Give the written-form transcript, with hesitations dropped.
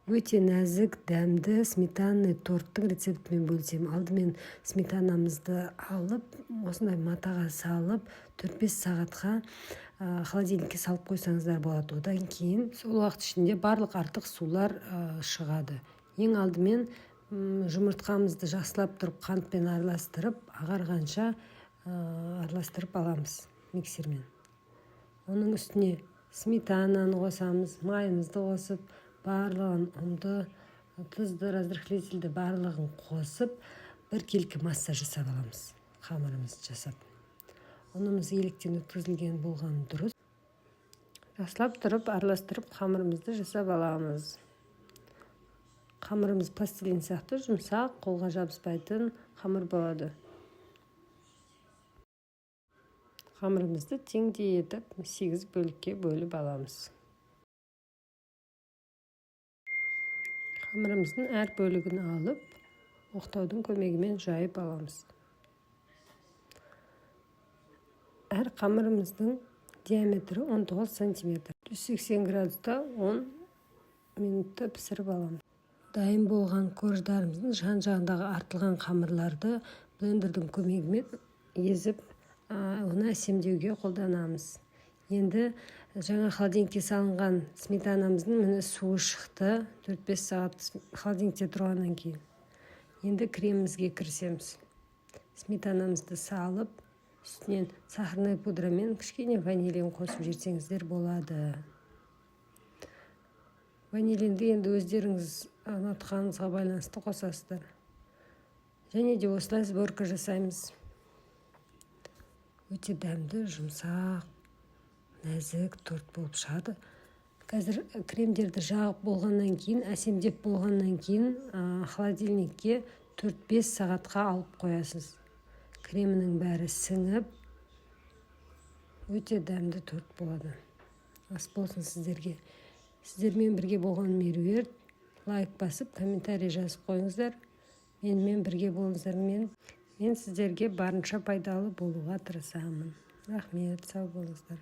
Өте нәзік, дәмді сметанный торттың рецептімен бөлсем. Алдымен сметанамызды алып, осындай матаға салып, 4-5 сағатқа холодильникке салып қойсаңыздар болады. Одан кейін сол уақыт ішінде барлық артық сулар шығады. Ең алдымен жұмыртқамызды жақсылап тұрып, қантпен араластырып, ағарғанша араластырып аламыз миксермен. Оның үстіне сметананы қосамыз, майымызды қосып, барлығын ұнды, тұзды, разрыхлителді барлығын қосып, бір келкі масса жасап аламыз. Қамырымызды жасап. Ұнымыз електен өткізілген болған дұрыс. Жақсылап тұрып, араластырып, қамырымызды жасап аламыз. Қамырымыз пластилин сияқты жұмсақ, қолға жабыспайтын қамыр болады. Қамырымызды теңдей етіп 8 бөлікке бөліп аламыз. Қамырымыздың әр бөлігін алып, оқтаудың көмегімен жайып аламыз. Әр қамырымыздың диаметрі 19 см. 180 градуста 10 минутта пісіріп аламыз. Дайын болған корждарымыздың жан-жағындағы артылған қамырларды блендердің көмегімен езіп, оны әсемдеуге қолданамыз. Енді жаңа холодильникке салынған сметанамыздың міне суы шықты. 4-5 сағат холодильникте тұрғаннан кейін. Енді кремімізге кірісеміз. Сметанамызды салып, үстінен сахарный пудрамен кішкене ванилин қосып жіберсеңіздер болады. Ванилинді енді өздеріңіз ұнатқаныңызға байланысты қосасыздар. Және де осылай сборка жасаймыз. Өте дәмді, жұмсақ, нәзік торт болып шығады. Қазір кремдерді жағып болғаннан кейін, әсемдеп болғаннан кейін холодильникке 4-5 сағатқа алып қоясыз. Кремінің бәрі сіңіп, өте дәмді торт болады. Ас болсын сіздерге. Сіздермен бірге болған меруерт. Лайк басып, комментарий жазып қойыңыздар. Менімен бірге болыңыздар. Мен сіздерге барынша пайдалы болуға тырысамын. Рахмет, сау болыңыздар.